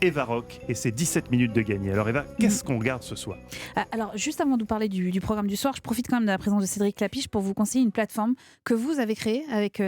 Eva Rock et ses 17 minutes de gagné. Alors Eva, qu'est-ce qu'on regarde ce soir? Alors, juste avant de vous parler du programme du soir, je profite quand même de la présence de Cédric Clapiche pour vous conseiller une plateforme que vous avez créée avec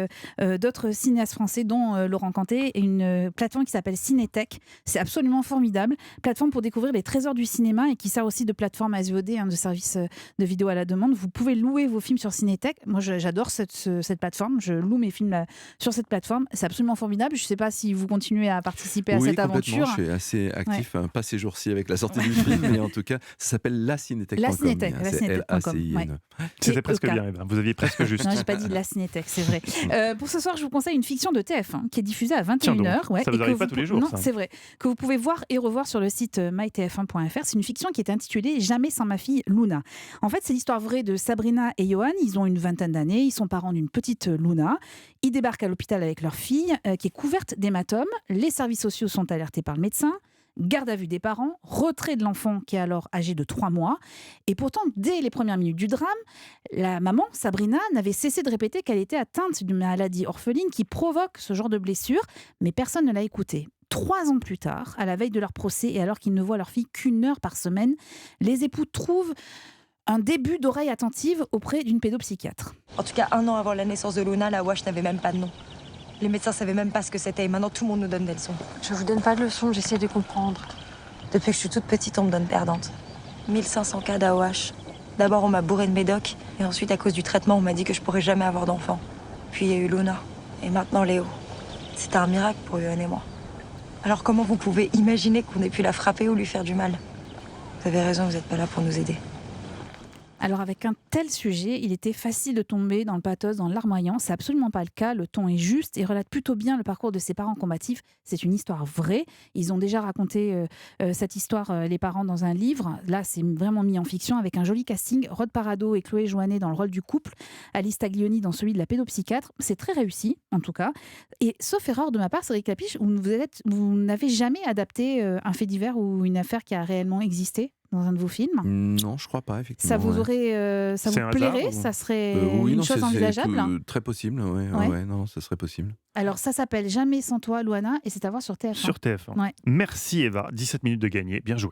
d'autres cinéastes français, dont Laurent Canté, et une plateforme qui s'appelle Cinétech. C'est absolument formidable. Plateforme pour découvrir les trésors du cinéma et qui sert aussi de plateforme SVOD, de service de vidéo à la demande. Vous pouvez louer vos films sur Cinétech. Moi, j'adore cette plateforme. Je loue mes films sur cette plateforme. C'est absolument formidable. Je ne sais pas si vous continuez à participer à cette aventure. Je suis assez actif, pas ces jours-ci avec la sortie du film, mais en tout cas, ça s'appelle lacinétech.com. La Cinétech, c'est LACINE. C'était presque bien, Eva. Vous aviez presque juste. Non, j'ai pas dit la Cinétech, c'est vrai. Pour ce soir, je vous conseille une fiction de TF1 qui est diffusée à 21h. Ça vous arrive pas tous les jours, Non, ça. c'est vrai. Que vous pouvez voir et revoir sur le site mytf1.fr. C'est une fiction qui est intitulée Jamais sans ma fille Luna. En fait, c'est l'histoire vraie de Sabrina et Johan. Ils ont une vingtaine d'années. Ils sont parents d'une petite Luna. Ils débarquent à l'hôpital avec leur fille qui est couverte d'hématomes. Les services sociaux sont alertés par le médecin. Garde à vue des parents, retrait de l'enfant qui est alors âgé de 3 mois. Et pourtant, dès les premières minutes du drame, la maman, Sabrina, n'avait cessé de répéter qu'elle était atteinte d'une maladie orpheline qui provoque ce genre de blessure, mais personne ne l'a écoutée. 3 ans plus tard, à la veille de leur procès et alors qu'ils ne voient leur fille qu'une heure par semaine, les époux trouvent un début d'oreille attentive auprès d'une pédopsychiatre. En tout cas, 1 an avant la naissance de Luna, la WASH n'avait même pas de nom. Les médecins savaient même pas ce que c'était et maintenant tout le monde nous donne des leçons. Je vous donne pas de leçons, j'essaie de comprendre. Depuis que je suis toute petite, on me donne perdante. 1500 cas d'AOH. D'abord, on m'a bourré de médoc et ensuite, à cause du traitement, on m'a dit que je pourrais jamais avoir d'enfant. Puis il y a eu Luna et maintenant Léo. C'était un miracle pour Yohan et moi. Alors comment vous pouvez imaginer qu'on ait pu la frapper ou lui faire du mal? Vous avez raison, vous n'êtes pas là pour nous aider. Alors avec un tel sujet, il était facile de tomber dans le pathos, dans le larmoyant. C'est absolument pas le cas. Le ton est juste et relate plutôt bien le parcours de ses parents combatifs. C'est une histoire vraie. Ils ont déjà raconté cette histoire, les parents, dans un livre. Là, c'est vraiment mis en fiction avec un joli casting. Rod Parado et Chloé Joannet dans le rôle du couple. Alice Taglioni dans celui de la pédopsychiatre. C'est très réussi, en tout cas. Et sauf erreur de ma part, Cédric Clapiche, vous n'avez jamais adapté un fait divers ou une affaire qui a réellement existé dans un de vos films? Non, je crois pas, effectivement. Ça vous aurait, ça C'est vous un plairait? hasard, Ça serait oui, une non, chose envisageable? très possible, Ouais. non, ça serait possible. Alors ça s'appelle Jamais sans toi, Luana, et c'est à voir sur TF1. Sur TF1. Ouais. Merci Eva, 17 minutes de gagné. Bien joué.